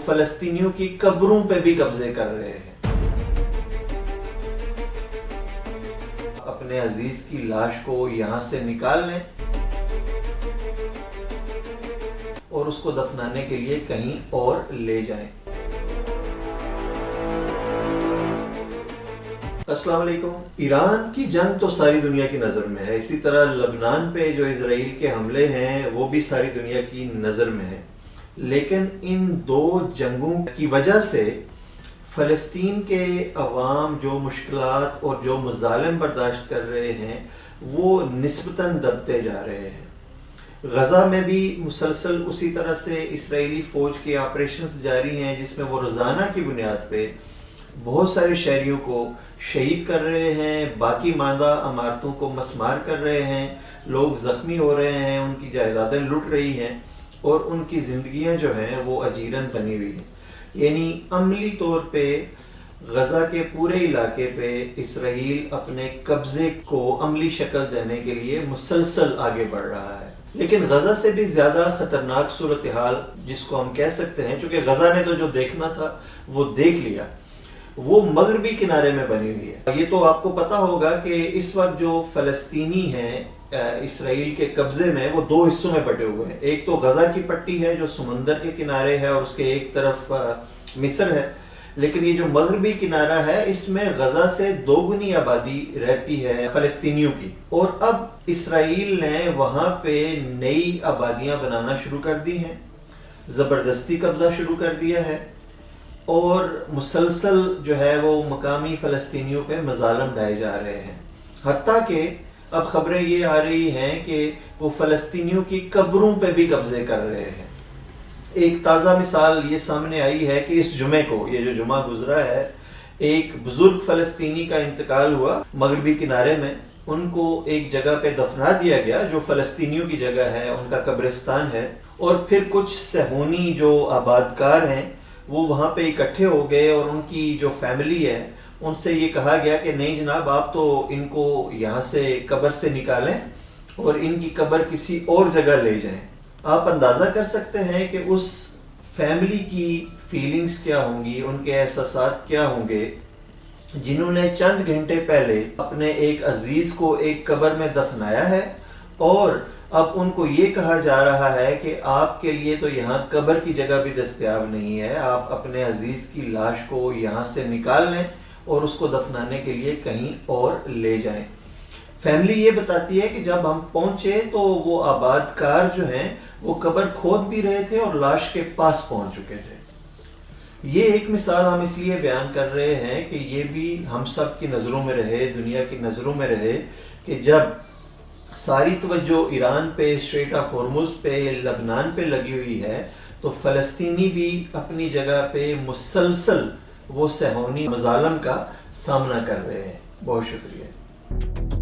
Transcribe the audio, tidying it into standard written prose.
फलस्तीनियों की कब्रों पे भी कब्जे कर रहे हैं। अपने अजीज की लाश को यहां से निकाल लें और उसको दफनाने के लिए कहीं और ले जाएं। अस्सलाम वालेकुम। ईरान की जंग तो सारी दुनिया की नज़र में है, इसी तरह लबनान पे जो इजराइल के हमले हैं वो भी सारी दुनिया की नज़र में है। लेकिन इन दो जंगों की वजह से फ़लस्तीन के अवाम जो मुश्किलात और जो मज़ालिम बर्दाश्त कर रहे हैं वो निस्बतन दबते जा रहे हैं। गज़ा में भी मुसलसल उसी तरह से इसराइली फ़ौज के ऑपरेशंस जारी हैं जिसमें वो रोज़ाना की बुनियाद पे बहुत सारे शहरियों को शहीद कर रहे हैं, बाकी मादा इमारतों को मसमार कर रहे हैं, लोग ज़ख्मी हो रहे हैं, उनकी जायदादें लुट रही हैं और उनकी ज़िंदगियां जो हैं वो अजीरन बनी हुई हैं। यानी अमली तौर पे गज़ा के पूरे इलाके पे इसराइल अपने कब्ज़े को अमली शक्ल देने के लिए मुसलसल आगे बढ़ रहा है। लेकिन गज़ा से भी ज़्यादा ख़तरनाक सूरत हाल जिसको हम कह सकते हैं, चूँकि गज़ा ने तो जो देखना था वो देख लिया, वो मगरबी किनारे में बनी हुई है। ये तो आपको पता होगा कि इस वक्त जो फ़लस्तीनी हैं इसराइल के कब्जे में वो दो हिस्सों में बटे हुए हैं। एक तो गज़ा की पट्टी है जो समंदर के किनारे है और उसके एक तरफ मिस्र है, लेकिन ये जो मगरबी किनारा है इसमें गज़ा से दोगुनी आबादी रहती है फ़लस्तीनियों की। और अब इसराइल ने वहाँ पे नई आबादियाँ बनाना शुरू कर दी हैं, ज़बरदस्ती कब्जा शुरू कर दिया है और मुसलसल जो है वो मकामी फ़लस्तीनियों पे मज़ालिम ढाए जा रहे हैं। हत्ता कि अब खबरें ये आ रही हैं कि वो फ़लस्तीनियों की कब्रों पे भी कब्जे कर रहे हैं। एक ताज़ा मिसाल ये सामने आई है कि इस जुमे को, ये जो जुमा गुजरा है, एक बुजुर्ग फ़लस्तीनी का इंतकाल हुआ मगरबी किनारे में। उनको एक जगह पे दफना दिया गया जो फ़लस्तीनियों की जगह है, उनका कब्रिस्तान है। और फिर कुछ सहूनी जो आबादकार हैं वो वहाँ पे इकट्ठे हो गए और उनकी जो फैमिली है उनसे ये कहा गया कि नहीं जनाब, आप तो इनको यहाँ से कब्र से निकालें और इनकी कब्र किसी और जगह ले जाएं। आप अंदाज़ा कर सकते हैं कि उस फैमिली की फीलिंग्स क्या होंगी, उनके एहसासात क्या होंगे जिन्होंने चंद घंटे पहले अपने एक अजीज को एक कब्र में दफनाया है और अब उनको ये कहा जा रहा है कि आपके लिए तो यहाँ कब्र की जगह भी दस्तयाब नहीं है, आप अपने अजीज की लाश को यहाँ से निकाल लें और उसको दफनाने के लिए कहीं और ले जाएं। फैमिली ये बताती है कि जब हम पहुंचे तो वो आबादकार जो हैं वो कब्र खोद भी रहे थे और लाश के पास पहुंच चुके थे। ये एक मिसाल हम इसलिए बयान कर रहे हैं कि ये भी हम सब की नज़रों में रहे, दुनिया की नज़रों में रहे कि जब सारी तवज्जो ईरान पे, स्ट्रेट ऑफ हॉर्मुज़ पे, लबनान पे लगी हुई है तो फ़लस्तीनी भी अपनी जगह पे मुसलसल वो सहूनी मज़ालिम का सामना कर रहे हैं। बहुत शुक्रिया।